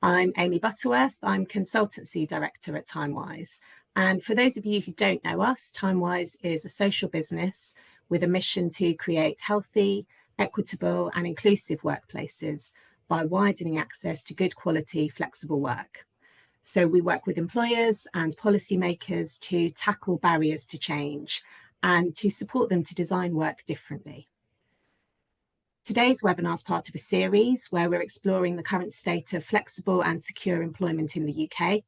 I'm Amy Butterworth. I'm Consultancy Director at Timewise. And for those of you who don't know us, Timewise is a social business with a mission to create healthy, equitable, and inclusive workplaces by widening access to good quality, flexible work. So we work with employers and policymakers to tackle barriers to change and to support them to design work differently. Today's webinar is part of a series where we're exploring the current state of flexible and secure employment in the UK.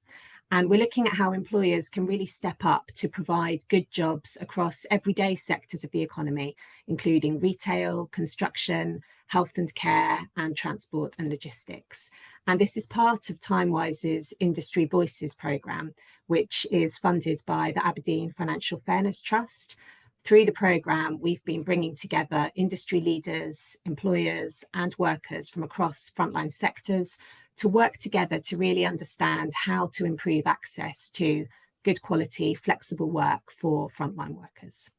And we're looking at how employers can really step up to provide good jobs across everyday sectors of the economy, including retail, construction, health and care, and transport and logistics. And this is part of Timewise's Industry Voices programme, which is funded by the Aberdeen Financial Fairness Trust. Through the programme, we've been bringing together industry leaders, employers, and workers from across frontline sectors to work together to really understand how to improve access to good quality, flexible work for frontline workers.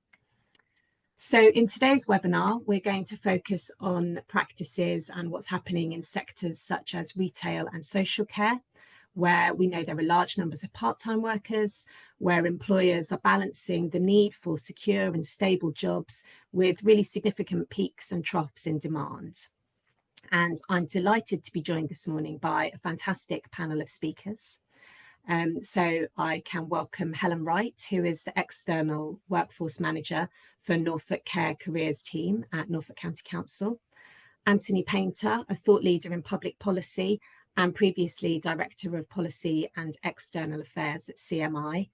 So in today's webinar, we're going to focus on practices and what's happening in sectors such as retail and social care, where we know there are large numbers of part-time workers, where employers are balancing the need for secure and stable jobs with really significant peaks and troughs in demand. And I'm delighted to be joined this morning by a fantastic panel of speakers. So I can welcome Helen Wright, who is the External Workforce Manager for Norfolk Care Careers Team at Norfolk County Council, Anthony Painter, a thought leader in public policy and previously Director of Policy and External Affairs at CMI,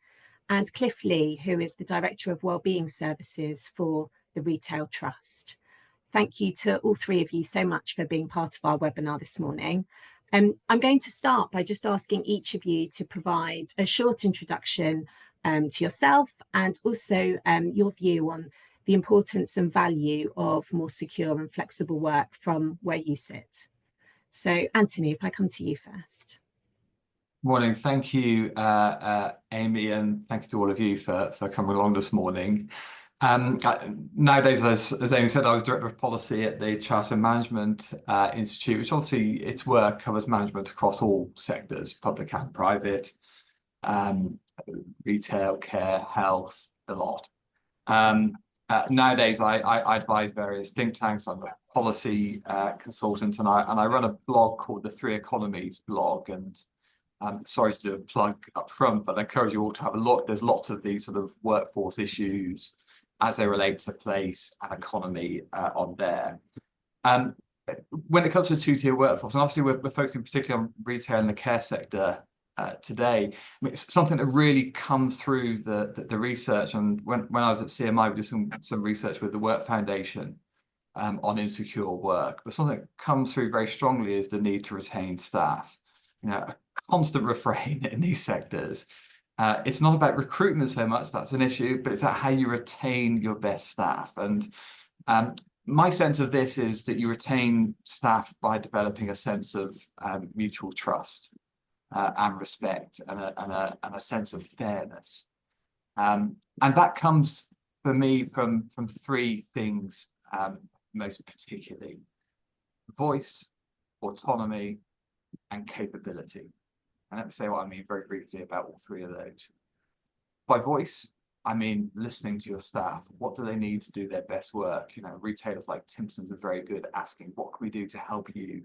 and Cliff Lee, who is the Director of Wellbeing Services for the Retail Trust. Thank you to all three of you so much for being part of our webinar this morning. I'm going to start by just asking each of you to provide a short introduction to yourself and also your view on the importance and value of more secure and flexible work from where you sit. So, Anthony, if I come to you first. Morning. Thank you, Amy, and thank you to all of you for coming along this morning. Nowadays, as Amy said, I was Director of Policy at the Charter Management Institute, which obviously its work covers management across all sectors, public and private, retail, care, health, a lot. Nowadays, I advise various think tanks. I'm a policy consultant, and I run a blog called the Three Economies blog. And sorry to do a plug up front, but I encourage you all to have a look. There's lots of these sort of workforce issues as they relate to place and economy on there. When it comes to two-tier workforce, and obviously we're focusing particularly on retail and the care sector today. I mean, it's something that really comes through the research. And when I was at CMI, we did some research with the Work Foundation on insecure work. But something that comes through very strongly is the need to retain staff. You know, a constant refrain in these sectors. It's not about recruitment so much, that's an issue, but it's about how you retain your best staff. And my sense of this is that you retain staff by developing a sense of mutual trust and respect and a sense of fairness. And that comes for me from three things, most particularly: voice, autonomy, and capability. And let me say what I mean very briefly about all three of those. By voice, I mean listening to your staff. What do they need to do their best work? You know, retailers like Timpson's are very good at asking, what can we do to help you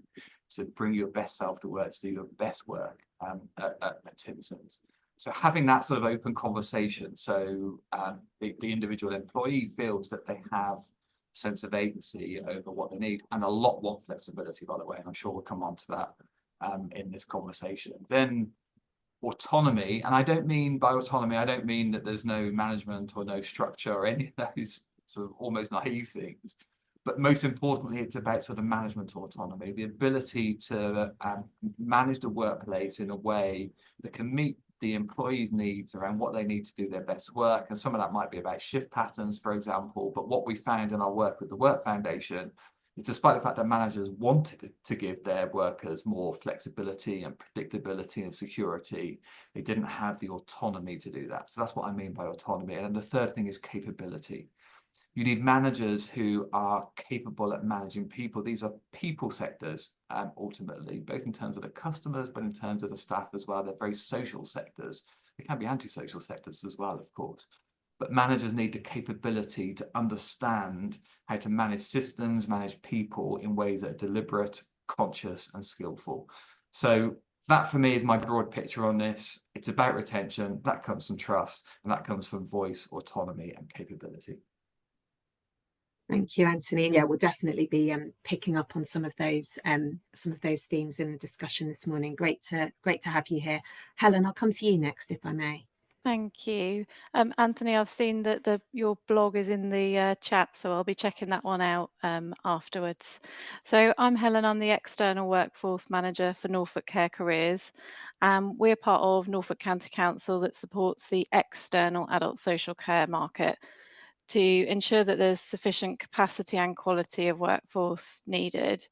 to bring your best self to work, to do your best work at Timpson's? So having that sort of open conversation, so the individual employee feels that they have a sense of agency over what they need, and a lot want flexibility, by the way, and I'm sure we'll come on to that in this conversation. Then autonomy, and I don't mean by autonomy, I don't mean that there's no management or no structure or any of those sort of almost naive things, but most importantly, it's about sort of management autonomy, the ability to manage the workplace in a way that can meet the employees' needs around what they need to do their best work. And some of that might be about shift patterns, for example, but what we found in our work with the Work Foundation, despite the fact that managers wanted to give their workers more flexibility and predictability and security, they didn't have the autonomy to do that. So that's what I mean by autonomy. And then the third thing is capability. You need managers who are capable at managing people. These are people sectors, ultimately, both in terms of the customers, but in terms of the staff as well. They're very social sectors. They can be antisocial sectors as well, of course. But managers need the capability to understand how to manage systems, manage people in ways that are deliberate, conscious, and skillful. So that for me is my broad picture on this. It's about retention. That comes from trust, and that comes from voice, autonomy, and capability. Thank you, Anthony. And yeah, we'll definitely be picking up on some of those themes in the discussion this morning. Great to have you here. Helen, I'll come to you next, if I may. Thank you. Anthony, I've seen that your blog is in the chat, so I'll be checking that one out afterwards. So I'm Helen, I'm the External Workforce Manager for Norfolk Care Careers. We're part of Norfolk County Council that supports the external adult social care market to ensure that there's sufficient capacity and quality of workforce needed.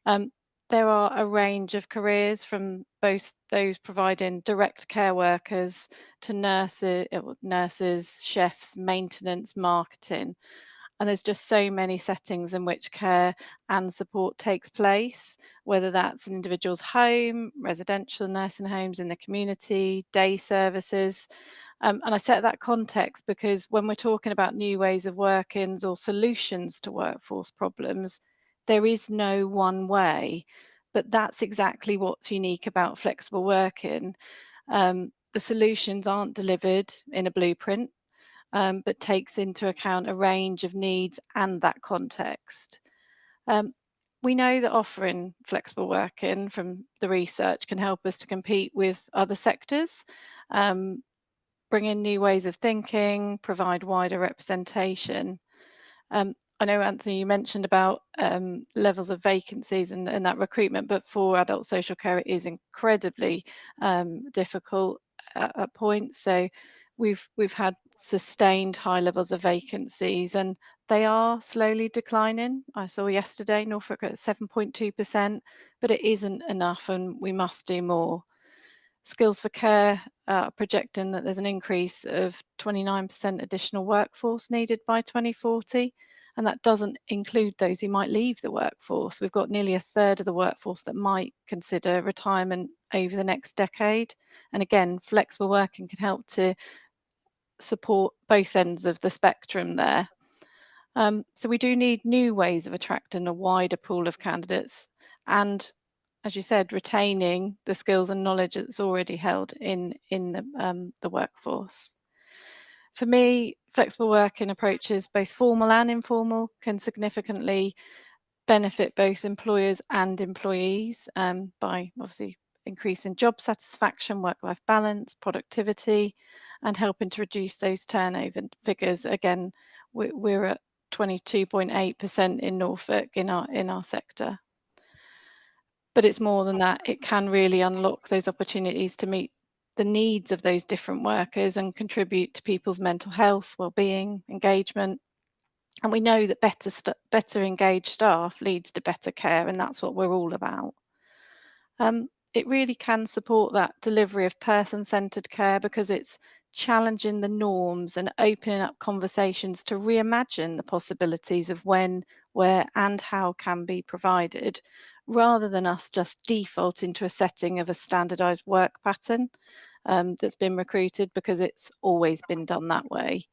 There are a range of careers, from both those providing direct care workers to nurses, chefs, maintenance, marketing. And there's just so many settings in which care and support takes place, whether that's an individual's home, residential nursing homes in the community, day services. And I set that context because when we're talking about new ways of working or solutions to workforce problems, there is no one way, but that's exactly what's unique about flexible working. The solutions aren't delivered in a blueprint, but takes into account a range of needs and that context. We know that offering flexible working from the research can help us to compete with other sectors, bring in new ways of thinking, provide wider representation. I know, Anthony, you mentioned about levels of vacancies and that recruitment, but for adult social care, it is incredibly difficult at points. So we've had sustained high levels of vacancies, and they are slowly declining. I saw yesterday Norfolk at 7.2%, but it isn't enough, and we must do more. Skills for Care projecting that there's an increase of 29% additional workforce needed by 2040. And that doesn't include those who might leave the workforce. We've got nearly a third of the workforce that might consider retirement over the next decade. And again, flexible working can help to support both ends of the spectrum there. So we do need new ways of attracting a wider pool of candidates and, as you said, retaining the skills and knowledge that's already held in the workforce. For me, flexible working approaches, both formal and informal, can significantly benefit both employers and employees by obviously increasing job satisfaction, work-life balance, productivity, and helping to reduce those turnover figures. Again, we're at 22.8% in Norfolk in our sector. But it's more than that. It can really unlock those opportunities to meet the needs of those different workers and contribute to people's mental health, well-being, engagement. And we know that better engaged staff leads to better care, and that's what we're all about. It really can support that delivery of person-centered care because it's challenging the norms and opening up conversations to reimagine the possibilities of when, where, and how can be provided, rather than us just default into a setting of a standardized work pattern that's been recruited because it's always been done that way.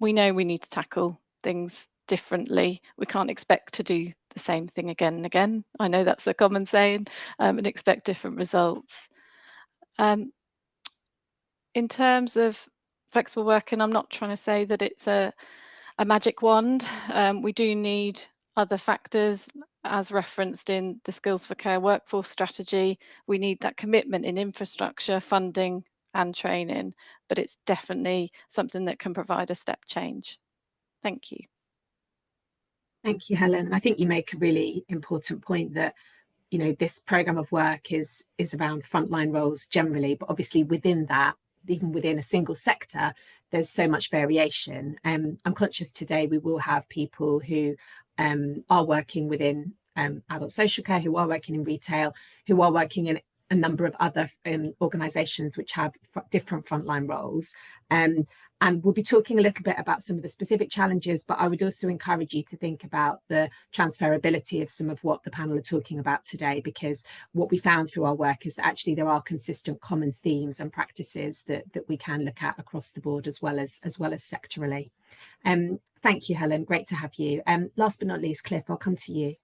We know we need to tackle things differently. We can't expect to do the same thing again and again. I know that's a common saying, and expect different results. In terms of flexible working, I'm not trying to say that it's a magic wand. We do need other factors, as referenced in the Skills for Care workforce strategy. We need that commitment in infrastructure, funding, and training, but it's definitely something that can provide a step change. Thank you. Thank you, Helen. I think you make a really important point that, you know, this programme of work is around frontline roles generally, but obviously within that, even within a single sector, there's so much variation. I'm conscious today we will have people who are working within adult social care, who are working in retail, who are working in a number of other organisations which have different frontline roles. And And we'll be talking a little bit about some of the specific challenges, but I would also encourage you to think about the transferability of some of what the panel are talking about today, because what we found through our work is that actually there are consistent common themes and practices that we can look at across the board as well as sectorally. Thank you, Helen. Great to have you. Last but not least, Cliff, I'll come to you.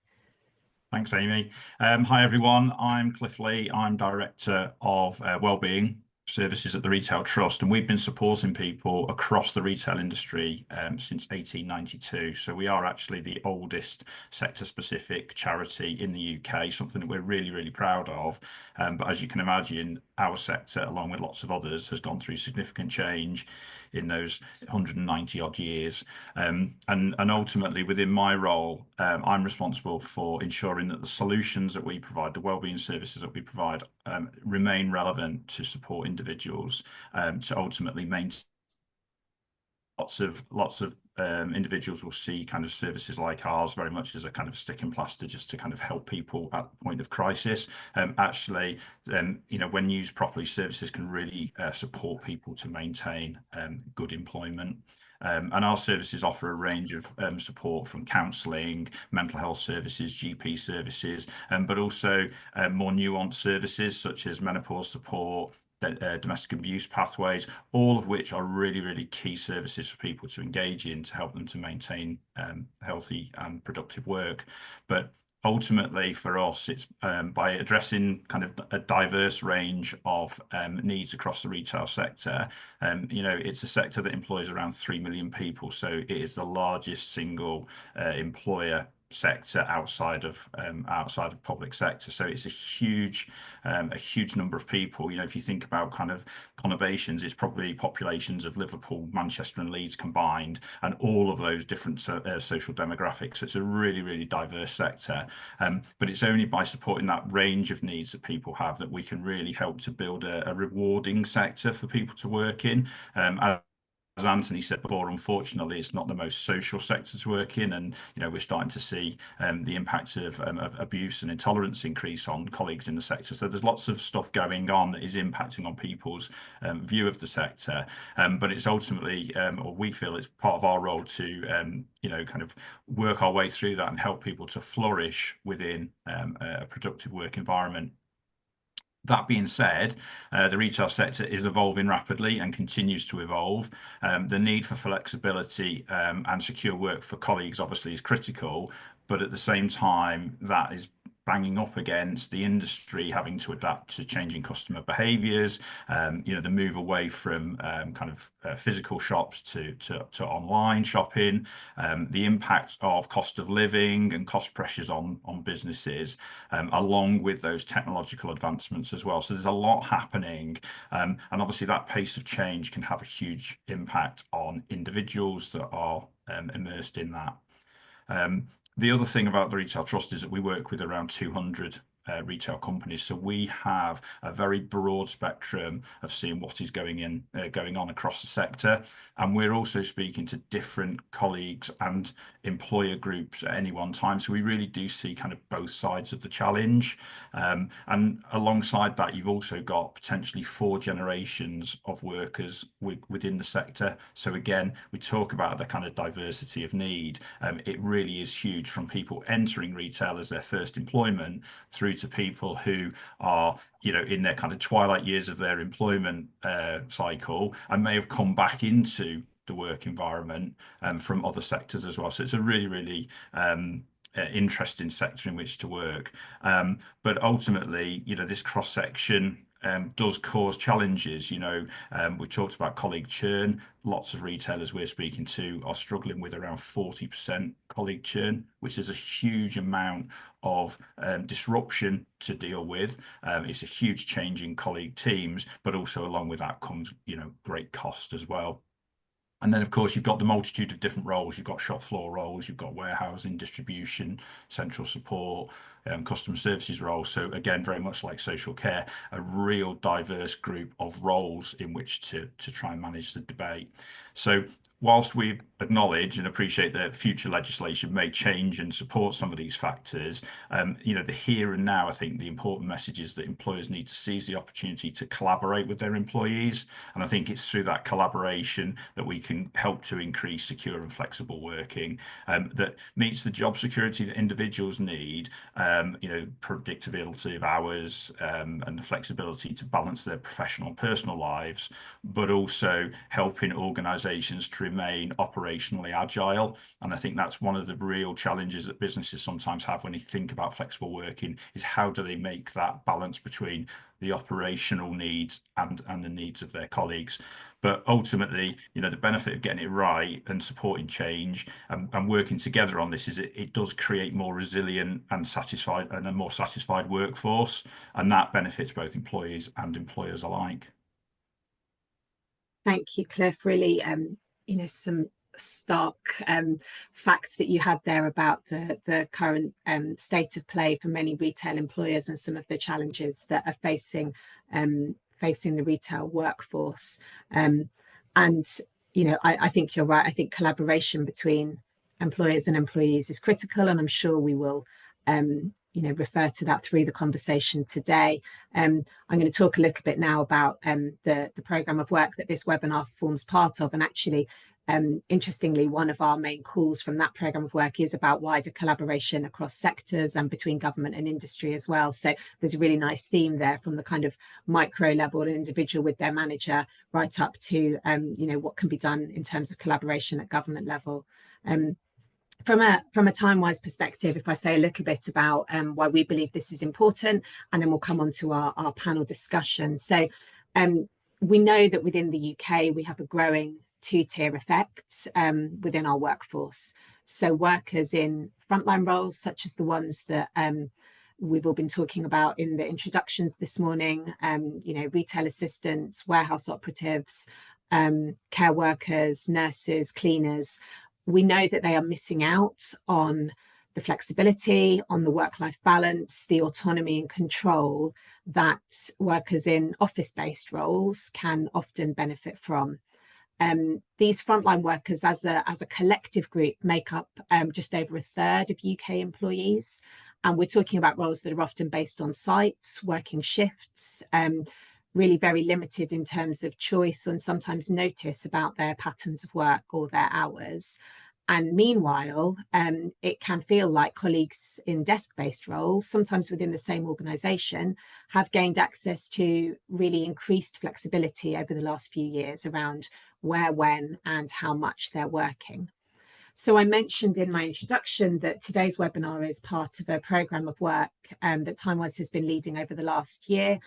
Thanks, Amy. Hi, everyone. I'm Cliff Lee. I'm Director of Wellbeing Services at the Retail Trust, and we've been supporting people across the retail industry since 1892. So we are actually the oldest sector-specific charity in the UK, something that we're really, really proud of. But as you can imagine, our sector, along with lots of others, has gone through significant change in those 190 odd years. And ultimately, within my role, I'm responsible for ensuring that the solutions that we provide, the wellbeing services that we provide, remain relevant to support individuals to ultimately maintain. Lots of individuals will see kind of services like ours very much as a kind of stick and plaster, just to kind of help people at the point of crisis. Actually, you know, when used properly, services can really support people to maintain good employment. And our services offer a range of support, from counselling, mental health services, GP services, but also more nuanced services such as menopause support, domestic abuse pathways, all of which are really, really key services for people to engage in to help them to maintain healthy and productive work. But ultimately, for us, it's by addressing kind of a diverse range of needs across the retail sector. You know, it's a sector that employs around 3 million people, so it is the largest single employer sector outside of public sector. So it's a huge number of people. You know, if you think about kind of conurbations, it's probably populations of Liverpool, Manchester and Leeds combined, and all of those different social demographics. So it's a really, really diverse sector. But it's only by supporting that range of needs that people have that we can really help to build a rewarding sector for people to work in. As Anthony said before, unfortunately, it's not the most social sector to work in, and you know, we're starting to see the impact of abuse and intolerance increase on colleagues in the sector. So there's lots of stuff going on that is impacting on people's view of the sector. But it's ultimately, or we feel it's part of our role to you know, kind of work our way through that and help people to flourish within a productive work environment. That being said, the retail sector is evolving rapidly and continues to evolve. The need for flexibility and secure work for colleagues obviously is critical, but at the same time, that is banging up against the industry having to adapt to changing customer behaviours. You know, the move away from kind of physical shops to online shopping, the impact of cost of living and cost pressures on businesses, along with those technological advancements as well. So there's a lot happening, and obviously that pace of change can have a huge impact on individuals that are immersed in that. The other thing about the Retail Trust is that we work with around 200 retail companies, so we have a very broad spectrum of seeing what is going on across the sector, and we're also speaking to different colleagues and employer groups at any one time. So we really do see kind of both sides of the challenge, and alongside that, you've also got potentially 4 generations of workers within the sector. So again, we talk about the kind of diversity of need. It really is huge, from people entering retail as their first employment through to people who are, you know, in their kind of twilight years of their employment cycle and may have come back into the work environment from other sectors as well. So it's a really, really interesting sector in which to work. But ultimately, you know, this cross-section does cause challenges. You know, we talked about colleague churn. Lots of retailers we're speaking to are struggling with around 40% colleague churn, which is a huge amount of disruption to deal with. It's a huge change in colleague teams, but also along with that comes, you know, great cost as well. And then, of course, you've got the multitude of different roles. You've got shop floor roles, you've got warehousing, distribution, central support, customer services roles. So again, very much like social care, a real diverse group of roles in which to try and manage the debate. So whilst we acknowledge and appreciate that future legislation may change and support some of these factors, the here and now, I think the important message is that employers need to seize the opportunity to collaborate with their employees. And I think it's through that collaboration that we can help to increase secure and flexible working that meets the job security that individuals need, predictability of hours and the flexibility to balance their professional and personal lives, but also helping organisations to remain operationally agile. And I think that's one of the real challenges that businesses sometimes have when you think about flexible working, is how do they make that balance between the operational needs and the needs of their colleagues. But ultimately, the benefit of getting it right and supporting change and working together on this is it does create more resilient and satisfied and a more satisfied workforce, and that benefits both employees and employers alike. Thank you, Cliff. Really, some stark facts that you had there about the current state of play for many retail employers and some of the challenges that are facing the retail workforce. I think you're right. I think collaboration between employers and employees is critical, and I'm sure we will refer to that through the conversation today. I'm going to talk a little bit now about the programme of work that this webinar forms part of, and actually interestingly, one of our main calls from that programme of work is about wider collaboration across sectors and between government and industry as well. So there's a really nice theme there, from the kind of micro level, an individual with their manager, right up to what can be done in terms of collaboration at government level. From a time-wise perspective, if I say a little bit about why we believe this is important, and then we'll come on to our panel discussion. So we know that within the UK, we have a growing two-tier effect within our workforce. So workers in frontline roles, such as the ones that we've all been talking about in the introductions this morning, retail assistants, warehouse operatives, care workers, nurses, cleaners, we know that they are missing out on the flexibility, on the work-life balance, the autonomy and control that workers in office-based roles can often benefit from. These frontline workers as a collective group make up just over a third of UK employees. And we're talking about roles that are often based on site, working shifts, really very limited in terms of choice and sometimes notice about their patterns of work or their hours. And meanwhile, it can feel like colleagues in desk-based roles, sometimes within the same organisation, have gained access to really increased flexibility over the last few years around where, when, and how much they're working. So I mentioned in my introduction that today's webinar is part of a programme of work that Timewise has been leading over the last year,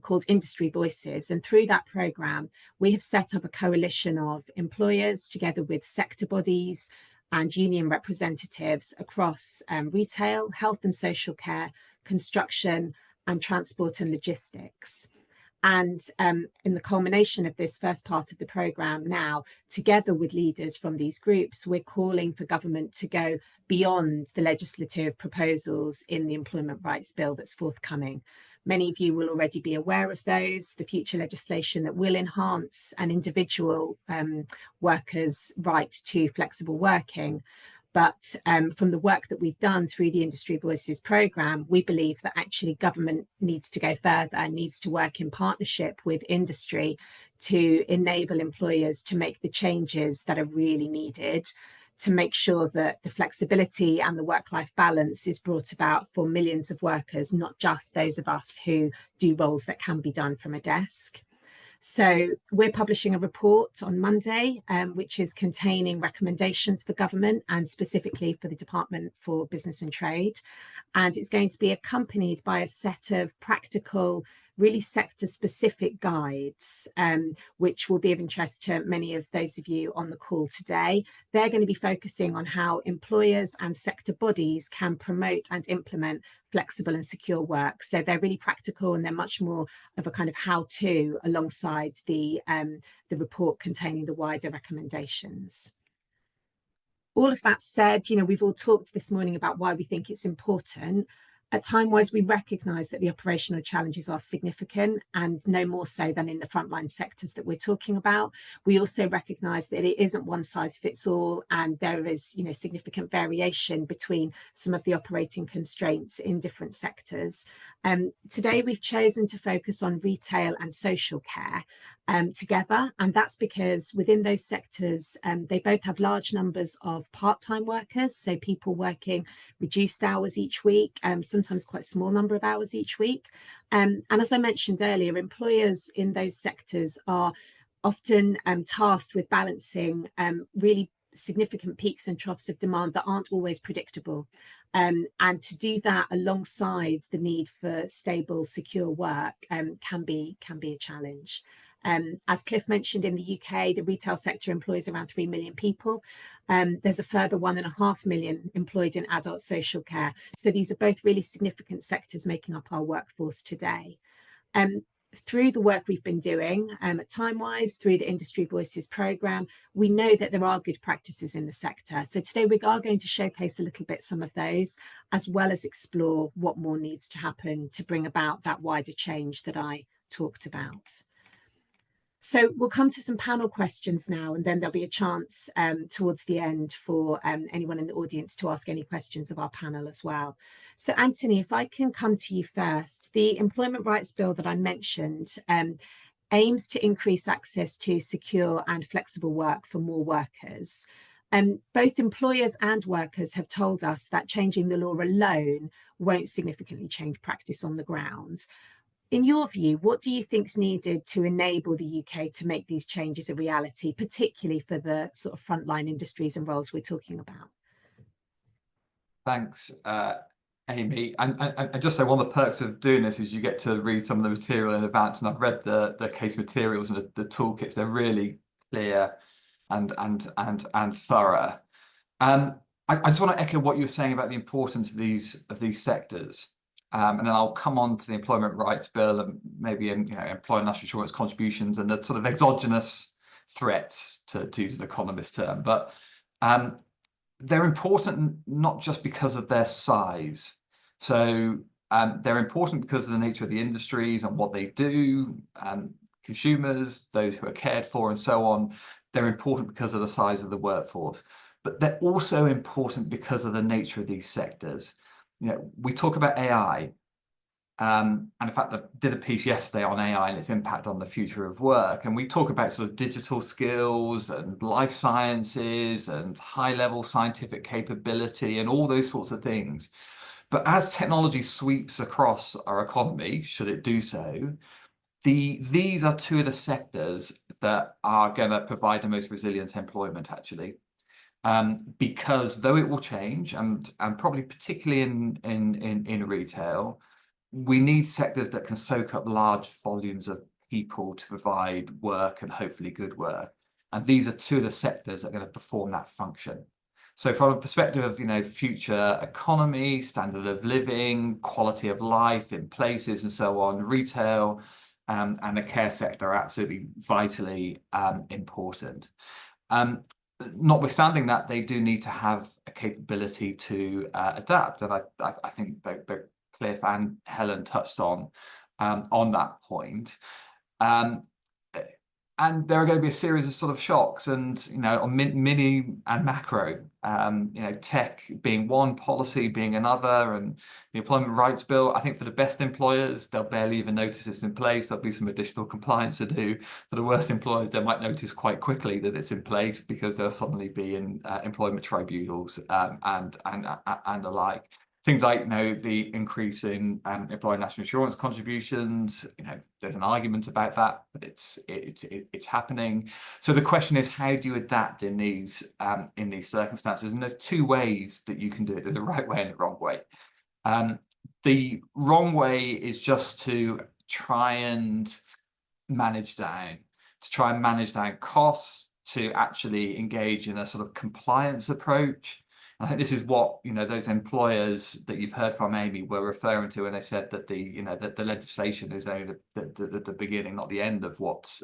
called Industry Voices. And through that programme, we have set up a coalition of employers together with sector bodies and union representatives across retail, health and social care, construction, and transport and logistics. And in the culmination of this first part of the programme now, together with leaders from these groups, we're calling for government to go beyond the legislative proposals in the Employment Rights Bill that's forthcoming. Many of you will already be aware of those, the future legislation that will enhance an individual worker's right to flexible working. But from the work that we've done through the Industry Voices programme, we believe that actually government needs to go further and needs to work in partnership with industry to enable employers to make the changes that are really needed to make sure that the flexibility and the work-life balance is brought about for millions of workers, not just those of us who do roles that can be done from a desk. So we're publishing a report on Monday, which is containing recommendations for government and specifically for the Department for Business and Trade. And it's going to be accompanied by a set of practical really sector-specific guides, which will be of interest to many of those of you on the call today. They're going to be focusing on how employers and sector bodies can promote and implement flexible and secure work. So they're really practical, and they're much more of a kind of how-to alongside the report containing the wider recommendations. All of that said, we've all talked this morning about why we think it's important. At Timewise, we recognise that the operational challenges are significant, and no more so than in the frontline sectors that we're talking about. We also recognise that it isn't one size fits all, and there is, significant variation between some of the operating constraints in different sectors. Today, we've chosen to focus on retail and social care together, and that's because within those sectors, they both have large numbers of part-time workers, so people working reduced hours each week, sometimes quite a small number of hours each week. And as I mentioned earlier, employers in those sectors are often tasked with balancing really significant peaks and troughs of demand that aren't always predictable. And to do that alongside the need for stable, secure work can be a challenge. As Cliff mentioned, in the UK, the retail sector employs around 3 million people. There's a further 1.5 million employed in adult social care. So these are both really significant sectors making up our workforce today. Through the work we've been doing at Timewise, through the Industry Voices programme, we know that there are good practices in the sector. So today we are going to showcase a little bit some of those, as well as explore what more needs to happen to bring about that wider change that I talked about. So we'll come to some panel questions now, and then there'll be a chance towards the end for anyone in the audience to ask any questions of our panel as well. So Anthony, if I can come to you first, the Employment Rights Bill that I mentioned aims to increase access to secure and flexible work for more workers. Both employers and workers have told us that changing the law alone won't significantly change practice on the ground. In your view, what do you think is needed to enable the UK to make these changes a reality, particularly for the sort of frontline industries and roles we're talking about? Thanks, Amy. And just say one of the perks of doing this is you get to read some of the material in advance, and I've read the case materials and the toolkits. They're really clear and thorough. I just want to echo what you were saying about the importance of these sectors. And then I'll come on to the Employment Rights Bill and maybe employer national insurance contributions and the sort of exogenous threats, to use an economist term. But they're important not just because of their size. So they're important because of the nature of the industries and what they do, consumers, those who are cared for, and so on. They're important because of the size of the workforce. But they're also important because of the nature of these sectors. We talk about AI, and in fact, I did a piece yesterday on AI and its impact on the future of work. And we talk about sort of digital skills and life sciences and high-level scientific capability and all those sorts of things. But as technology sweeps across our economy, should it do so, these are two of the sectors that are going to provide the most resilient employment, actually. Because though it will change, and probably particularly in retail, we need sectors that can soak up large volumes of people to provide work, and hopefully good work. And these are two of the sectors that are going to perform that function. So from a perspective of future economy, standard of living, quality of life in places and so on, retail and the care sector are absolutely vitally important. Notwithstanding that, they do need to have a capability to adapt, and I think both Cliff and Helen touched on that point. And there are going to be a series of sort of shocks, and on mini and macro. Tech being one, policy being another, and the Employment Rights Bill. I think for the best employers, they'll barely even notice it's in place. There'll be some additional compliance to do. For the worst employers, they might notice quite quickly that it's in place, because there'll suddenly be in employment tribunals and the like. Things like the increase in employer national insurance contributions. There's an argument about that, but it's happening. So the question is, how do you adapt in these circumstances? And there's two ways that you can do it. There's a right way and a wrong way. The wrong way is just to try and manage down, costs, to actually engage in a sort of compliance approach. And I think this is what, you know, those employers that you've heard from, Amy, were referring to when they said that the legislation is only the beginning, not the end of what's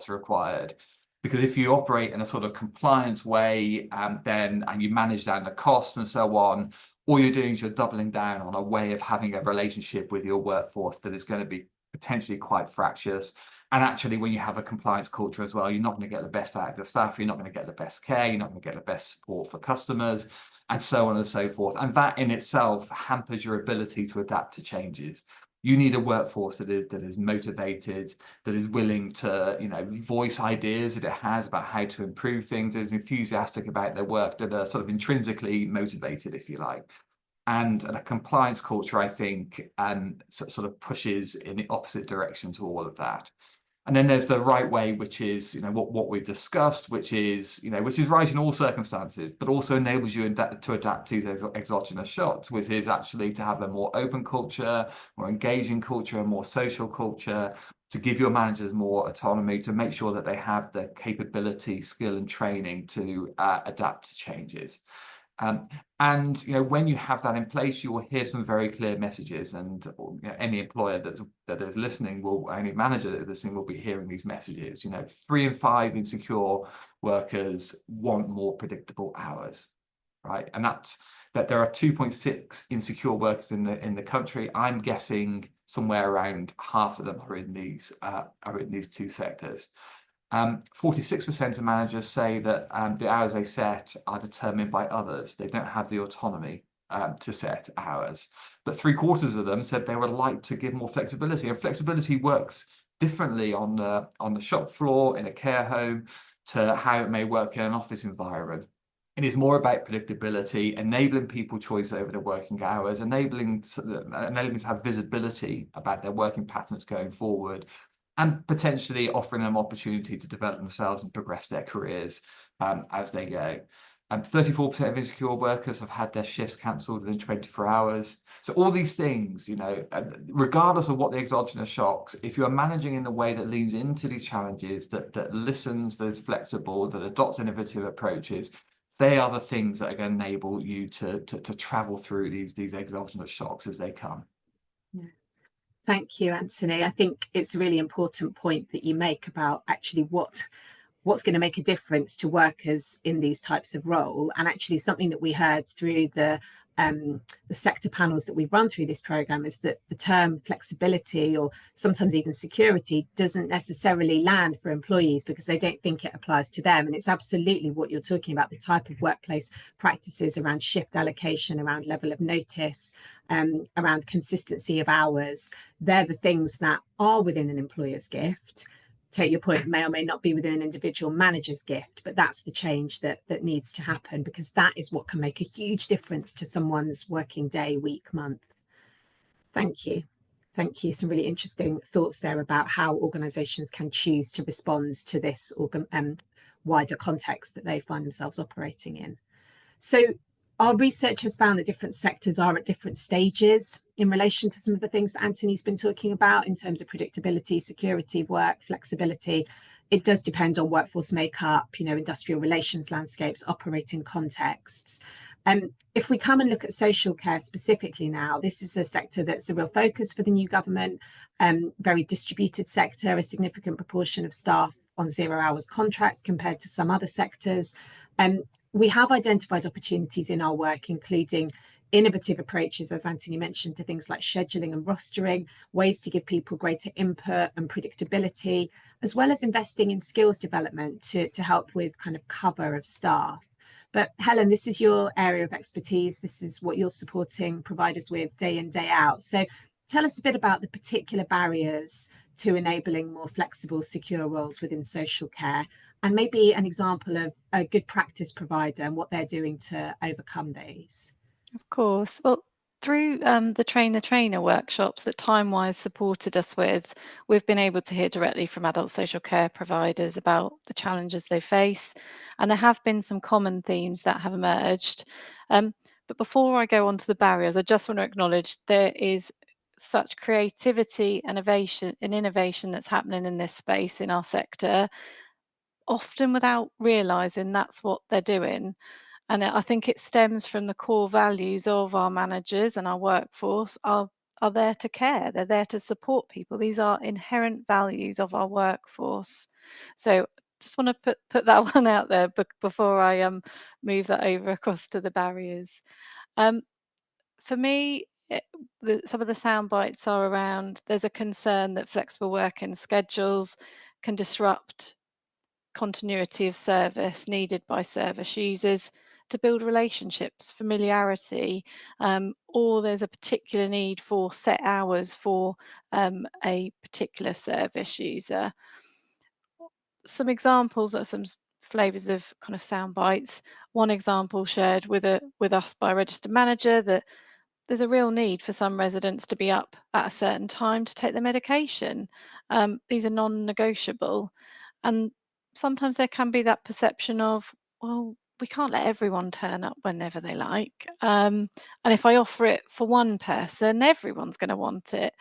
required. Because if you operate in a sort of compliance way, and you manage down the costs and so on, all you're doing is you're doubling down on a way of having a relationship with your workforce that is going to be potentially quite fractious. And actually, when you have a compliance culture as well, you're not going to get the best out of your staff, you're not going to get the best care, you're not going to get the best support for customers, and so on and so forth. And that in itself hampers your ability to adapt to changes. You need a workforce that is motivated, that is willing to, you know, voice ideas that it has about how to improve things, that is enthusiastic about their work, that are sort of intrinsically motivated, if you like. And a compliance culture, I think, sort of pushes in the opposite direction to all of that. And then there's the right way, which is, you know, what we've discussed, which is right in all circumstances, but also enables you to adapt to those exogenous shocks, which is actually to have a more open culture, more engaging culture, a more social culture, to give your managers more autonomy, to make sure that they have the capability, skill, and training to adapt to changes. And you know, when you have that in place, you will hear some very clear messages, and you know, any employer that is listening any manager that is listening will be hearing these messages. You know, 3 in 5 insecure workers want more predictable hours, right? And that there are 2.6 insecure workers in the country. I'm guessing somewhere around half of them are in these two sectors. 46% of managers say that the hours they set are determined by others. They don't have the autonomy to set hours. But 3/4 of them said they would like to give more flexibility. And flexibility works differently on the shop floor, in a care home, to how it may work in an office environment. It is more about predictability, enabling people choice over their working hours, enabling to have visibility about their working patterns going forward, and potentially offering them opportunity to develop themselves and progress their careers as they go. 34% of insecure workers have had their shifts cancelled within 24 hours. So all these things, you know, regardless of what the exogenous shocks, if you're managing in a way that leans into these challenges, that listens, that is flexible, that adopts innovative approaches, they are the things that are going to enable you to travel through these exogenous shocks as they come. Yeah. Thank you, Anthony. I think it's a really important point that you make about actually what's going to make a difference to workers in these types of role. And actually something that we heard through the sector panels that we've run through this program is that the term flexibility, or sometimes even security, doesn't necessarily land for employees because they don't think it applies to them. And it's absolutely what you're talking about, the type of workplace practices around shift allocation, around level of notice, around consistency of hours. They're the things that are within an employer's gift. Take your point, may or may not be within an individual manager's gift, but that's the change that needs to happen, because that is what can make a huge difference to someone's working day, week, month. Thank you. Thank you. Some really interesting thoughts there about how organisations can choose to respond to this wider context that they find themselves operating in. So our research has found that different sectors are at different stages in relation to some of the things that Anthony's been talking about in terms of predictability, security of work, flexibility. It does depend on workforce makeup, you know, industrial relations landscapes, operating contexts. If we come and look at social care specifically now, this is a sector that's a real focus for the new government, very distributed sector, a significant proportion of staff on 0 hours contracts compared to some other sectors. We have identified opportunities in our work, including innovative approaches, as Anthony mentioned, to things like scheduling and rostering, ways to give people greater input and predictability, as well as investing in skills development to help with kind of cover of staff. But Helen, this is your area of expertise. This is what you're supporting providers with day in, day out. So tell us a bit about the particular barriers to enabling more flexible, secure roles within social care, and maybe an example of a good practice provider and what they're doing to overcome these. Of course. Well, through the Train the Trainer workshops that TimeWise supported us with, we've been able to hear directly from adult social care providers about the challenges they face. And there have been some common themes that have emerged. But before I go on to the barriers, I just want to acknowledge there is such creativity and innovation that's happening in this space in our sector, often without realizing that's what they're doing. And I think it stems from the core values of our managers, and our workforce are there to care. They're there to support people. These are inherent values of our workforce. So just want to put that one out there before I move that over across to the barriers. For me, some of the sound bites are around, there's a concern that flexible working schedules can disrupt continuity of service needed by service users to build relationships, familiarity, or there's a particular need for set hours for a particular service user. Some examples are some flavors of kind of sound bites. One example shared with us by a registered manager, that there's a real need for some residents to be up at a certain time to take their medication. These are non-negotiable. And sometimes there can be that perception of, well, we can't let everyone turn up whenever they like. And if I offer it for one person, everyone's going to want it.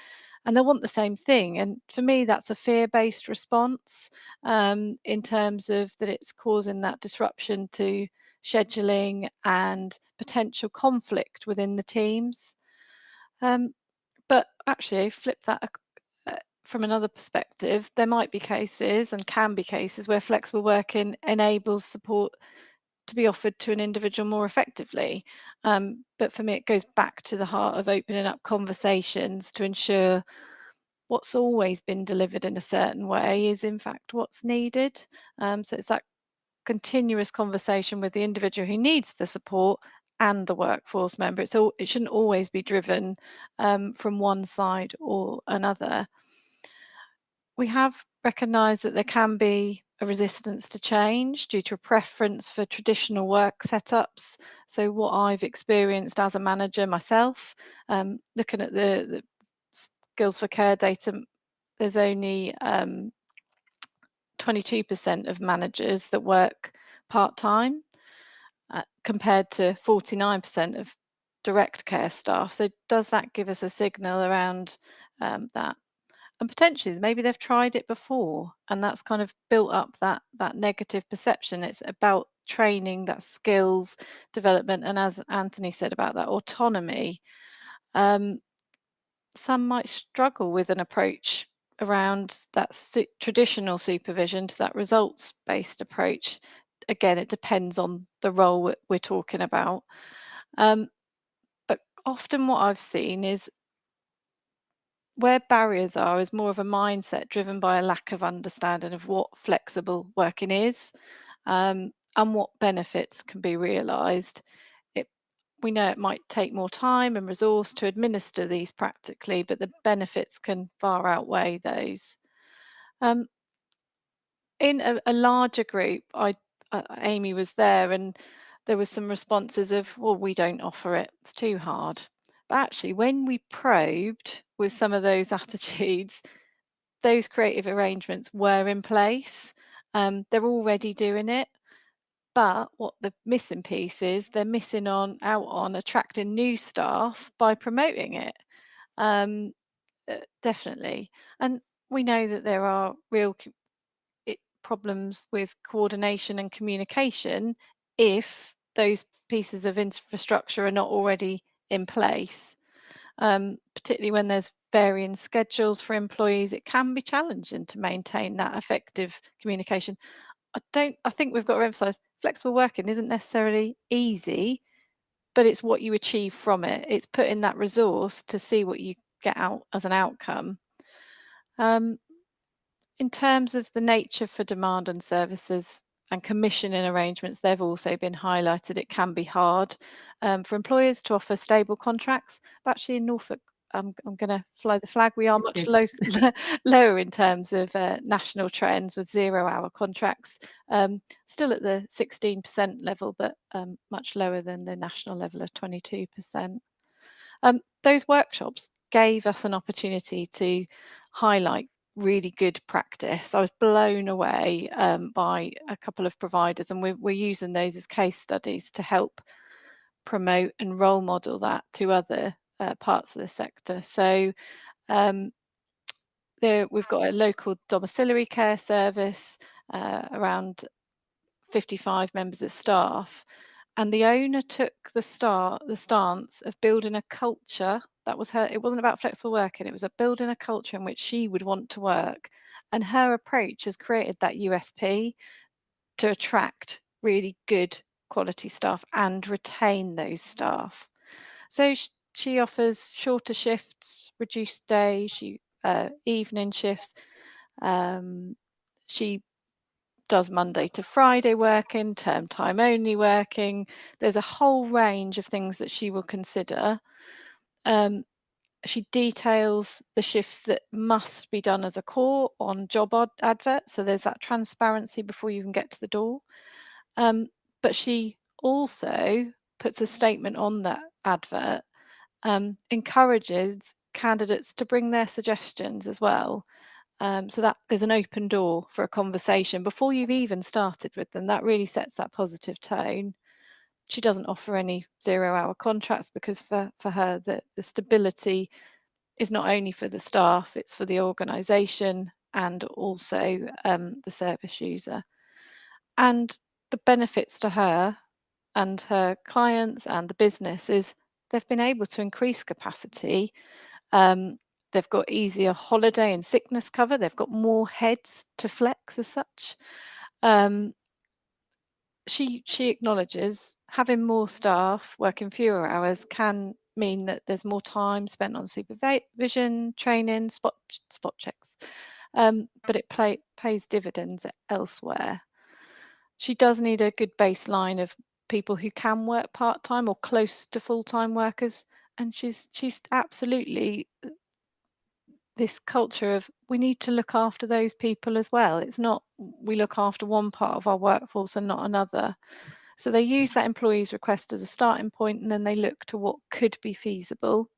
And they'll want the same thing. And for me, that's a fear-based response, in terms of that it's causing that disruption to scheduling and potential conflict within the teams. But actually, flip that from another perspective, there might be cases, and can be cases, where flexible working enables support to be offered to an individual more effectively. But for me, it goes back to the heart of opening up conversations to ensure what's always been delivered in a certain way is in fact what's needed. So it's that continuous conversation with the individual who needs the support and the workforce member. It shouldn't always be driven from one side or another. We have recognised that there can be a resistance to change due to a preference for traditional work setups. So what I've experienced as a manager myself, looking at the Skills for Care data, there's only 22% of managers that work part-time, compared to 49% of direct care staff. So does that give us a signal around that? And potentially maybe they've tried it before, and that's kind of built up that negative perception. It's about training, that skills development, and as Anthony said about that autonomy. Some might struggle with an approach around that traditional supervision to that results-based approach. Again, it depends on the role we're talking about. But often what I've seen is where barriers are is more of a mindset driven by a lack of understanding of what flexible working is, and what benefits can be realised. We know it might take more time and resource to administer these practically, but the benefits can far outweigh those. In a larger group, Amy was there, and there was some responses of, well, we don't offer it, it's too hard. But actually, when we probed with some of those attitudes, those creative arrangements were in place. They're already doing it. But what the missing piece is, they're missing out on attracting new staff by promoting it. Definitely. And we know that there are real problems with coordination and communication if those pieces of infrastructure are not already in place. Particularly when there's varying schedules for employees, it can be challenging to maintain that effective communication. I think we've got to emphasize flexible working isn't necessarily easy, but it's what you achieve from it. It's putting that resource to see what you get out as an outcome. In terms of the nature for demand and services and commissioning arrangements, they've also been highlighted. It can be hard for employers to offer stable contracts, but actually in Norfolk, I'm going to fly the flag. We are much lower in terms of national trends, with 0-hour contracts, still at the 16% level, but much lower than the national level of 22%. Those workshops gave us an opportunity to highlight really good practice. I was blown away by a couple of providers, and we're using those as case studies to help promote and role model that to other parts of the sector. So we've got a local domiciliary care service, around 55 members of staff, and the owner took the stance of building a culture. That was her. It wasn't about flexible working, it was about building a culture in which she would want to work, and her approach has created that USP to attract really good quality staff and retain those staff. So she offers shorter shifts, reduced days, evening shifts. She does Monday to Friday working, term time only working. There's a whole range of things that she will consider. She details the shifts that must be done as a core on job adverts. So there's that transparency before you even get to the door. But she also puts a statement on that advert, encourages candidates to bring their suggestions as well. So that there's an open door for a conversation before you've even started with them. That really sets that positive tone. She doesn't offer any 0-hour contracts because for her, the stability is not only for the staff, it's for the organisation and also the service user. And the benefits to her and her clients and the business is they've been able to increase capacity. They've got easier holiday and sickness cover. They've got more heads to flex as such. She acknowledges having more staff working fewer hours can mean that there's more time spent on supervision, training, spot checks, but it pays dividends elsewhere. She does need a good baseline of people who can work part-time or close to full-time workers, and she's absolutely this culture of we need to look after those people as well. It's not we look after one part of our workforce and not another. So they use that employee's request as a starting point, and then they look to what could be feasible.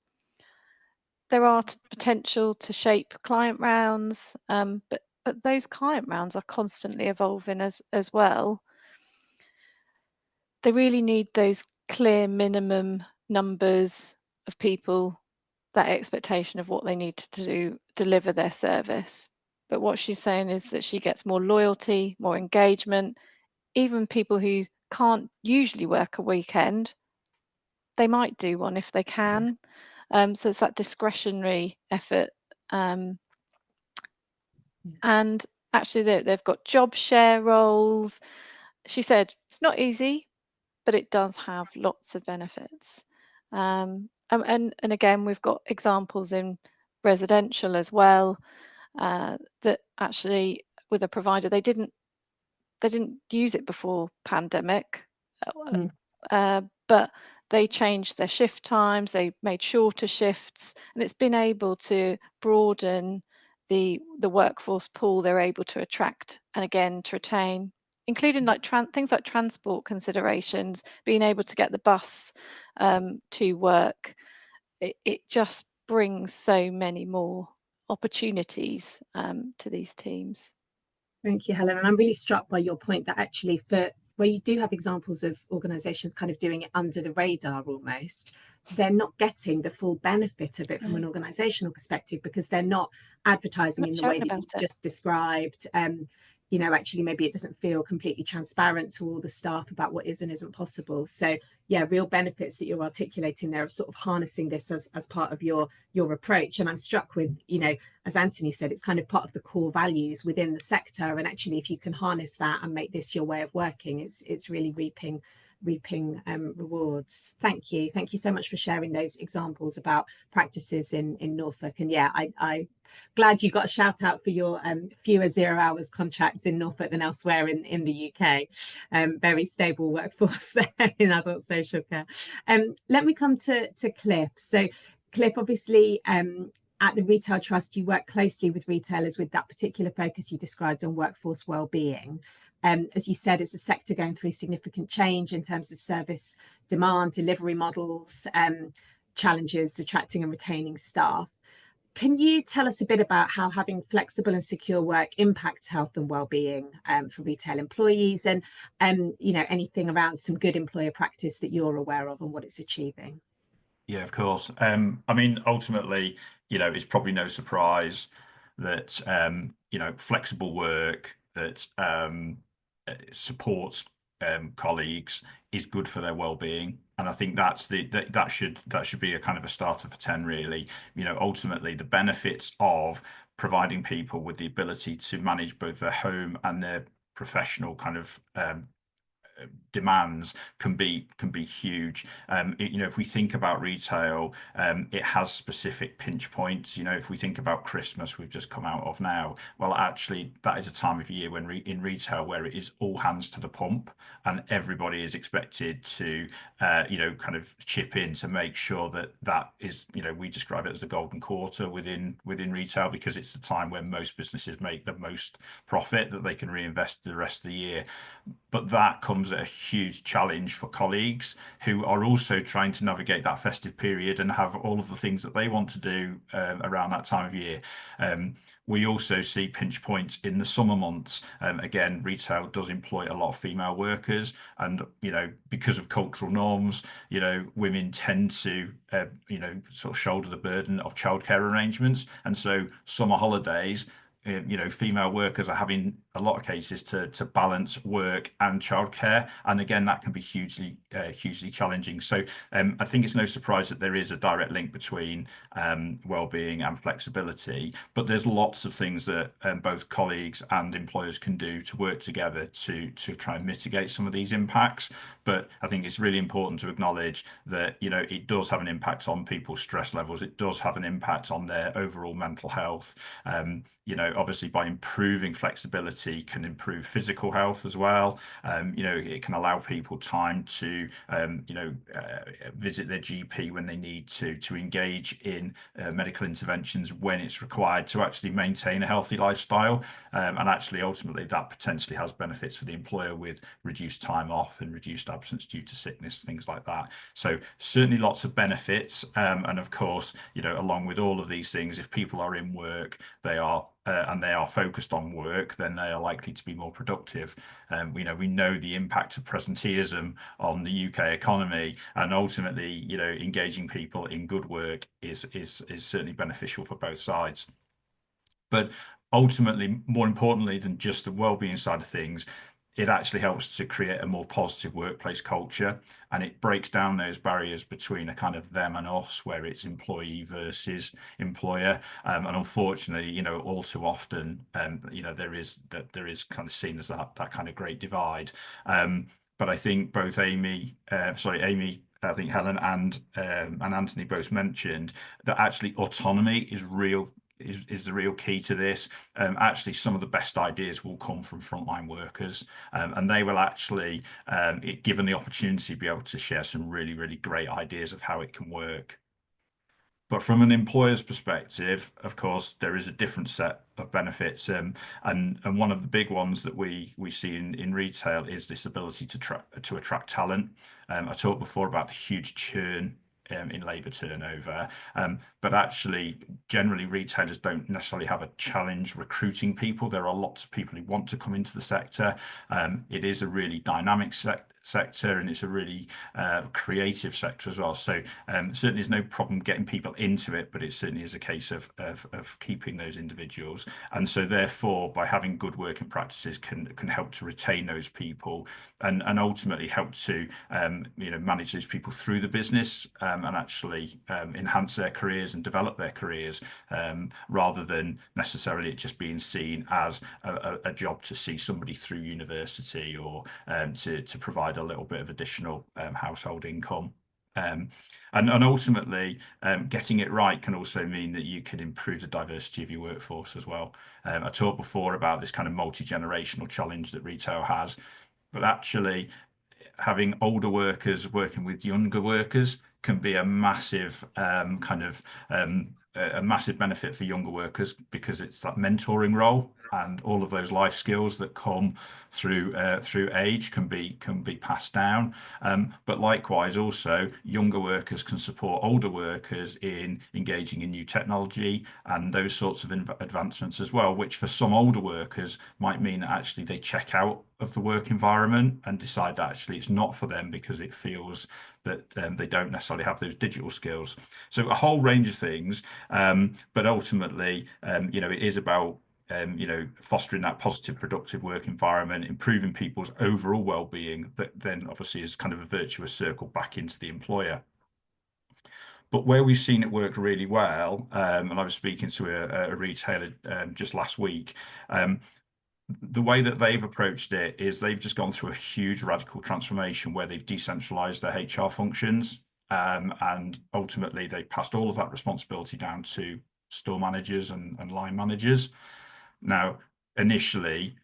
There are potential to shape client rounds, but those client rounds are constantly evolving as well. They really need those clear minimum numbers of people, that expectation of what they need to do, deliver their service. But what she's saying is that she gets more loyalty, more engagement. Even people who can't usually work a weekend, they might do one if they can. So it's that discretionary effort. And actually they've got job share roles. She said it's not easy, but it does have lots of benefits. And again, we've got examples in residential as well, that actually with a provider, they didn't use it before pandemic, but they changed their shift times, they made shorter shifts, and it's been able to broaden the workforce pool they're able to attract and again to retain, including like things like transport considerations, being able to get the bus to work. It just brings so many more opportunities to these teams. Thank you, Helen. And I'm really struck by your point that actually for where you do have examples of organisations kind of doing it under the radar almost, they're not getting the full benefit of it from an organisational perspective because they're not advertising in the way that you've just described. You know, actually, maybe it doesn't feel completely transparent to all the staff about what is and isn't possible. So, yeah, real benefits that you're articulating there of sort of harnessing this as part of your approach. And I'm struck with, you know, as Anthony said, it's kind of part of the core values within the sector. And actually, if you can harness that and make this your way of working, it's really reaping rewards. Thank you so much for sharing those examples about practices in Norfolk. And yeah, I glad you got a shout out for your fewer 0 hours contracts in Norfolk than elsewhere in the UK. Very stable workforce there in adult social care. Let me come to Cliff. So Cliff, obviously at the Retail Trust, you work closely with retailers with that particular focus you described on workforce wellbeing. As you said, it's a sector going through significant change in terms of service demand, delivery models, challenges attracting and retaining staff. Can you tell us a bit about how having flexible and secure work impacts health and wellbeing for retail employees, and you know, anything around some good employer practice that you're aware of and what it's achieving? Yeah, of course. I mean, ultimately, it's probably no surprise that flexible work that supports colleagues is good for their well-being. And I think that should be a kind of a starter for 10, really. Ultimately, the benefits of providing people with the ability to manage both their home and their professional kind of demands can be huge. If we think about retail, it has specific pinch points. If we think about Christmas we've just come out of now, well, actually that is a time of year when in retail where it is all hands to the pump, and everybody is expected to kind of chip in to make sure that is, we describe it as the golden quarter within retail, because it's the time when most businesses make the most profit that they can reinvest the rest of the year. But that comes at a huge challenge for colleagues who are also trying to navigate that festive period and have all of the things that they want to do around that time of year. We also see pinch points in the summer months. Again, retail does employ a lot of female workers, and because of cultural norms, women tend to sort of shoulder the burden of childcare arrangements, and so summer holidays, female workers are having a lot of cases to balance work and childcare, and again that can be hugely challenging. So I think it's no surprise that there is a direct link between well-being and flexibility, but there's lots of things that both colleagues and employers can do to work together to try and mitigate some of these impacts. But I think it's really important to acknowledge that it does have an impact on people's stress levels. It does have an impact on their overall mental health. Obviously by improving flexibility can improve physical health as well. It can allow people time to visit their GP when they need to engage in medical interventions when it's required to actually maintain a healthy lifestyle. And actually ultimately that potentially has benefits for the employer with reduced time off and reduced absence due to sickness, things like that. So certainly lots of benefits. And of course, along with all of these things, if people are in work, they are focused on work, then they are likely to be more productive. We know the impact of presenteeism on the UK economy, and ultimately, engaging people in good work is certainly beneficial for both sides. But ultimately, more importantly than just the well-being side of things, it actually helps to create a more positive workplace culture, and it breaks down those barriers between a kind of them and us, where it's employee versus employer. And unfortunately, all too often, there is kind of seen as that kind of great divide. But I think both Amy, I think Helen and Anthony both mentioned that actually autonomy is the real key to this. Actually, some of the best ideas will come from frontline workers, and they will actually, given the opportunity, be able to share some really, really great ideas of how it can work. But from an employer's perspective, of course, there is a different set of benefits, and one of the big ones that we see in retail is this ability to attract talent. I talked before about the huge churn in labour turnover, but actually generally retailers don't necessarily have a challenge recruiting people. There are lots of people who want to come into the sector. It is a really dynamic sector, and it's a really creative sector as well. So certainly there's no problem getting people into it, but it certainly is a case of keeping those individuals. And so therefore, by having good working practices can help to retain those people, and ultimately help to manage those people through the business, and actually enhance their careers and develop their careers, rather than necessarily it just being seen as a job to see somebody through university, or to provide a little bit of additional household income. And ultimately, getting it right can also mean that you can improve the diversity of your workforce as well. I talked before about this kind of multi-generational challenge that retail has, but actually having older workers working with younger workers can be a massive kind of a massive benefit for younger workers because it's that mentoring role, and all of those life skills that come through age can be passed down. But likewise, also younger workers can support older workers in engaging in new technology and those sorts of advancements as well, which for some older workers might mean that actually they check out of the work environment and decide that actually it's not for them because it feels that they don't necessarily have those digital skills. So a whole range of things, but ultimately, it is about fostering that positive, productive work environment, improving people's overall well-being, that then obviously is kind of a virtuous circle back into the employer. But where we've seen it work really well, and I was speaking to a retailer just last week, the way that they've approached it is they've just gone through a huge radical transformation where they've decentralized their HR functions, and ultimately they passed all of that responsibility down to store managers and line managers. Now, initially,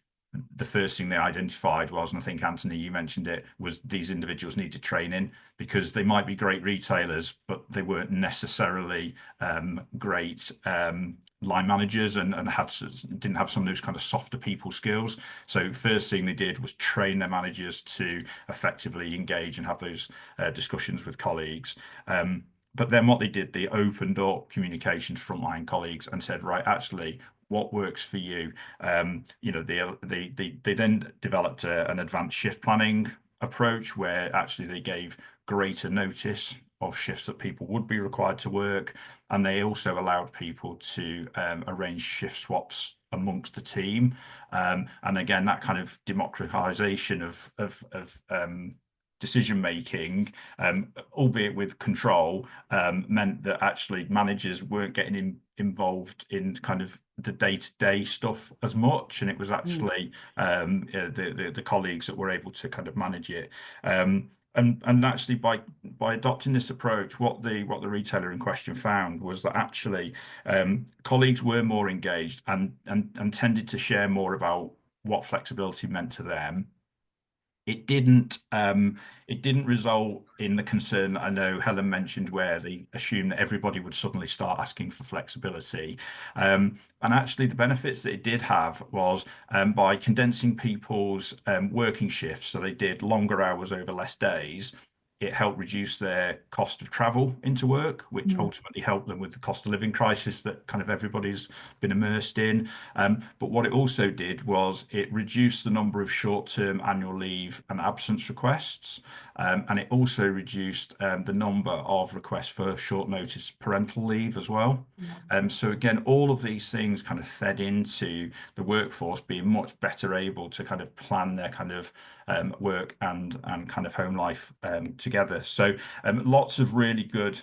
the first thing they identified was, and I think Anthony, you mentioned it, was these individuals needed training because they might be great retailers, but they weren't necessarily great line managers and didn't have some of those kind of softer people skills. So first thing they did was train their managers to effectively engage and have those discussions with colleagues. But then what they did, they opened up communication to frontline colleagues and said, right, actually, what works for you? They then developed an advanced shift planning approach where actually they gave greater notice of shifts that people would be required to work, and they also allowed people to arrange shift swaps amongst the team. And again, that kind of democratization of decision making, albeit with control, meant that actually managers weren't getting involved in kind of the day-to-day stuff as much, and it was actually the colleagues that were able to kind of manage it. And actually by adopting this approach, what the retailer in question found was that actually colleagues were more engaged and tended to share more about what flexibility meant to them. It didn't result in the concern that I know Helen mentioned, where they assumed that everybody would suddenly start asking for flexibility. And actually, the benefits that it did have was by condensing people's working shifts, so they did longer hours over less days. It helped reduce their cost of travel into work, which ultimately helped them with the cost of living crisis that kind of everybody's been immersed in. But what it also did was it reduced the number of short-term annual leave and absence requests. And it also reduced the number of requests for short notice parental leave as well. So again, all of these things kind of fed into the workforce being much better able to kind of plan their kind of work and kind of home life together. So lots of really good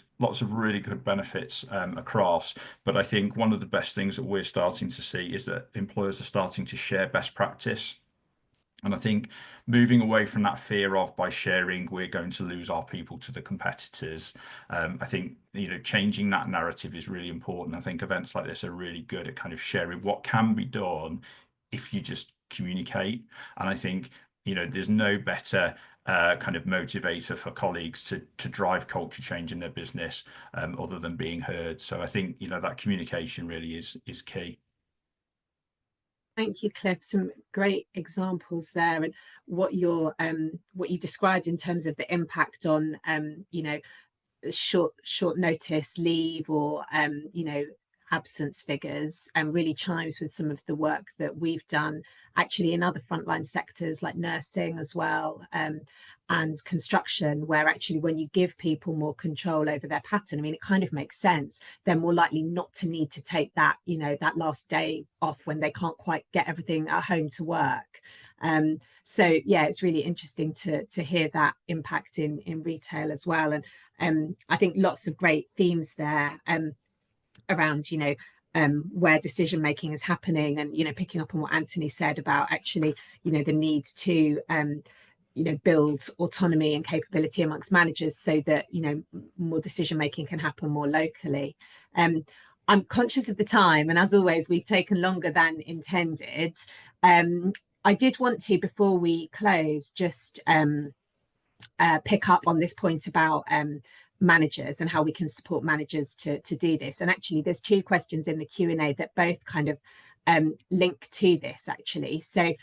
benefits across. But I think one of the best things that we're starting to see is that employers are starting to share best practice. And I think moving away from that fear of, by sharing, we're going to lose our people to the competitors. I think, changing that narrative is really important. I think events like this are really good at kind of sharing what can be done if you just communicate. And I think, there's no better kind of motivator for colleagues to drive culture change in their business other than being heard. So I think, that communication really is key. Thank you, Cliff. Some great examples there, and what you described in terms of the impact on short notice leave or absence figures, and really chimes with some of the work that we've done actually in other frontline sectors like nursing as well, and construction, where actually when you give people more control over their pattern, I mean, it kind of makes sense. They're more likely not to need to take that, that last day off when they can't quite get everything at home to work. So yeah, it's really interesting to hear that impact in retail as well. And I think lots of great themes there around, where decision making is happening, and picking up on what Anthony said about actually, the need to build autonomy and capability amongst managers so that more decision making can happen more locally. I'm conscious of the time, and as always, we've taken longer than intended. I did want to, before we close, just pick up on this point about managers and how we can support managers to do this. And actually there's 2 questions in the Q&A that both kind of link to this actually. So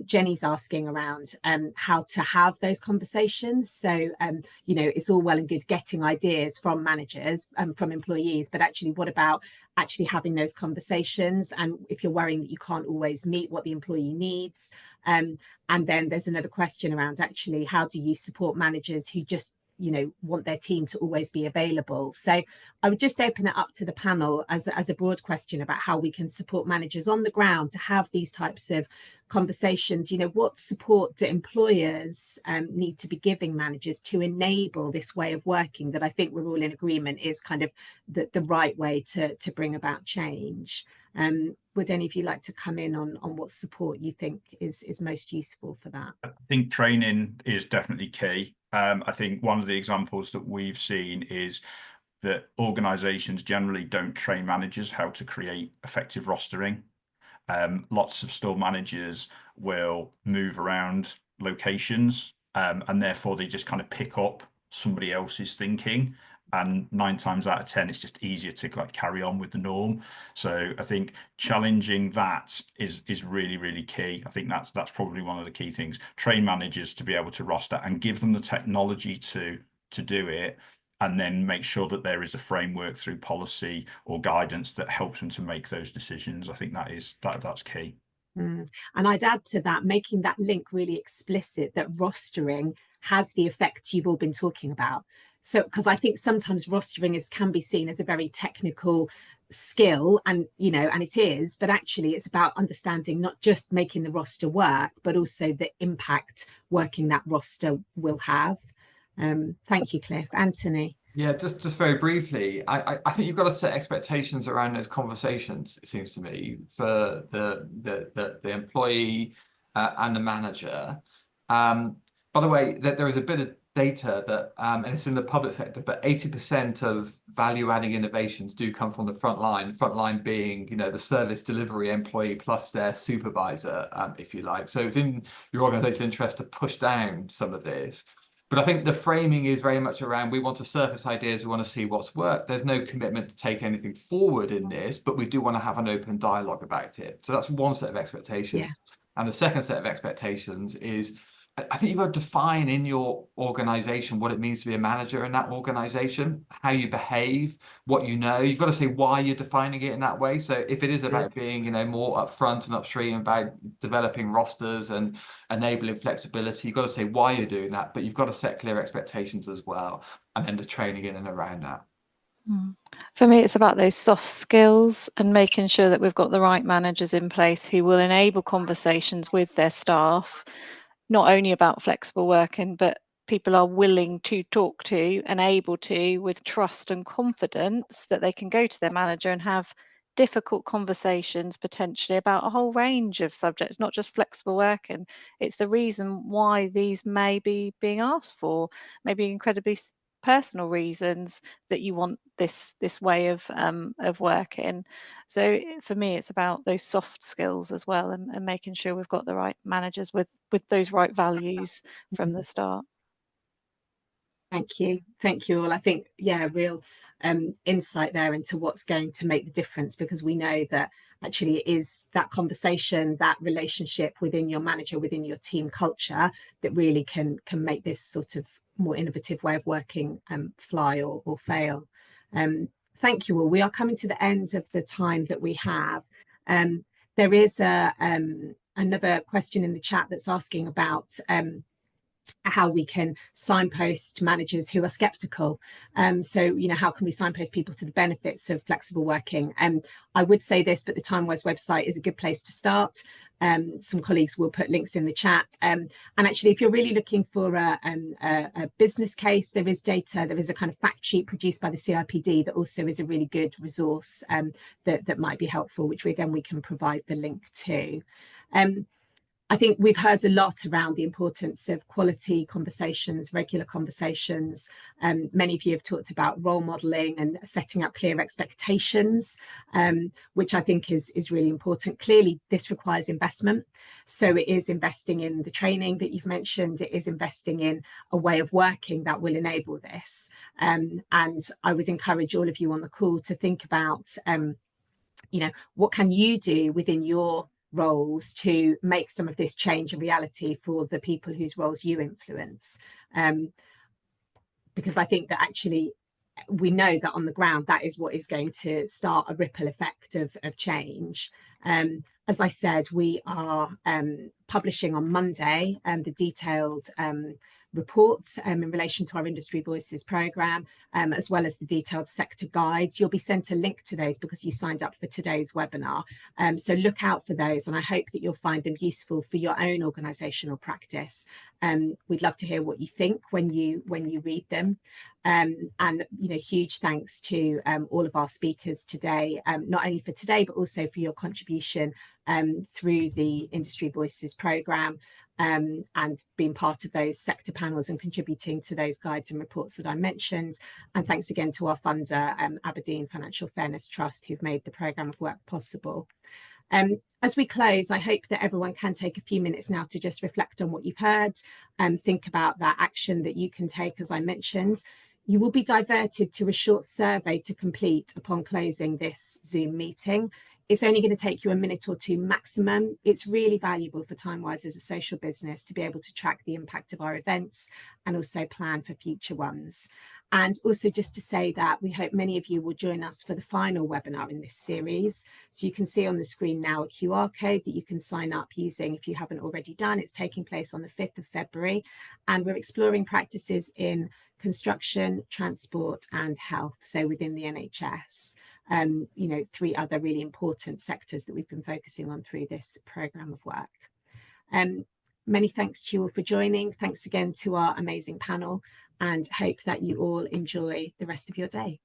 Jenny's asking around how to have those conversations. So, you know, it's all well and good getting ideas from managers and from employees, but actually what about actually having those conversations? And if you're worrying that you can't always meet what the employee needs. And then there's another question around actually, how do you support managers who just, you know, want their team to always be available? So I would just open it up to the panel as a broad question about how we can support managers on the ground to have these types of conversations. You know, what support do employers need to be giving managers to enable this way of working that I think we're all in agreement is kind of the right way to bring about change? Would any of you like to come in on what support you think is most useful for that? I think training is definitely key. I think one of the examples that we've seen is that organisations generally don't train managers how to create effective rostering. Lots of store managers will move around locations and therefore they just kind of pick up somebody else's thinking, and 9 times out of 10 it's just easier to like carry on with the norm. So I think challenging that is really key. I think that's probably one of the key things. Train managers to be able to roster and give them the technology to do it, and then make sure that there is a framework through policy or guidance that helps them to make those decisions. I think that's key. And I'd add to that, making that link really explicit, that rostering has the effect you've all been talking about. So, because I think sometimes rostering can be seen as a very technical skill, and you know, and it is, but actually it's about understanding not just making the roster work, but also the impact working that roster will have. Thank you, Cliff. Anthony. Yeah, just very briefly, I think you've got to set expectations around those conversations, it seems to me, for the employee and the manager. By the way, there is a bit of data that, and it's in the public sector, but 80% of value-adding innovations do come from the front line being, you know, the service delivery employee plus their supervisor, if you like. So it's in your organization's interest to push down some of this. But I think the framing is very much around, we want to surface ideas, we want to see what's worked. There's no commitment to take anything forward in this, but we do want to have an open dialogue about it. So that's one set of expectations. Yeah. And the second set of expectations is, I think you've got to define in your organization what it means to be a manager in that organization, how you behave, what you know. You've got to say why you're defining it in that way. So if it is about being, you know, more upfront and upstream about developing rosters and enabling flexibility, you've got to say why you're doing that, but you've got to set clear expectations as well, and then the training in and around that. For me, it's about those soft skills and making sure that we've got the right managers in place who will enable conversations with their staff, not only about flexible working, but people are willing to talk to and able to, with trust and confidence, that they can go to their manager and have difficult conversations potentially about a whole range of subjects, not just flexible working. It's the reason why these may be being asked for, maybe incredibly personal reasons that you want this way of working. So for me, it's about those soft skills as well, and making sure we've got the right managers with those right values from the start. Thank you all. I think, yeah, real insight there into what's going to make the difference, because we know that actually it is that conversation, that relationship within your manager, within your team culture, that really can make this sort of more innovative way of working fly or fail. Thank you all. We are coming to the end of the time that we have. There is another question in the chat that's asking about how we can signpost managers who are skeptical. So, you know, how can we signpost people to the benefits of flexible working? I would say this, but the TimeWise website is a good place to start. Some colleagues will put links in the chat. And actually, if you're really looking for a business case, there is data, there is a kind of fact sheet produced by the CIPD that also is a really good resource that might be helpful, which we can provide the link to. I think we've heard a lot around the importance of quality conversations, regular conversations. Many of you have talked about role modeling and setting up clear expectations, which I think is really important. Clearly, this requires investment. So it is investing in the training that you've mentioned. It is investing in a way of working that will enable this. And I would encourage all of you on the call to think about, what can you do within your roles to make some of this change a reality for the people whose roles you influence, because I think that actually we know that on the ground that is what is going to start a ripple effect of change. As I said, we are publishing on Monday the detailed reports in relation to our Industry Voices programme, as well as the detailed sector guides. You'll be sent a link to those because you signed up for today's webinar. So look out for those, and I hope that you'll find them useful for your own organisational practice. We'd love to hear what you think when you read them. And huge thanks to all of our speakers today, not only for today, but also for your contribution through the Industry Voices programme. And being part of those sector panels and contributing to those guides and reports that I mentioned. And thanks again to our funder, Aberdeen Financial Fairness Trust, who've made the programme of work possible. As we close, I hope that everyone can take a few minutes now to just reflect on what you've heard and think about that action that you can take, as I mentioned. You will be diverted to a short survey to complete upon closing this Zoom meeting. It's only going to take you a minute or two maximum. It's really valuable for Timewise as a social business to be able to track the impact of our events and also plan for future ones. And also just to say that we hope many of you will join us for the final webinar in this series. So you can see on the screen now a QR code that you can sign up using if you haven't already done. It's taking place on the 5th of February. And we're exploring practices in construction, transport and health, so within the NHS. 3 other really important sectors that we've been focusing on through this programme of work. Many thanks to you all for joining. Thanks again to our amazing panel, and hope that you all enjoy the rest of your day.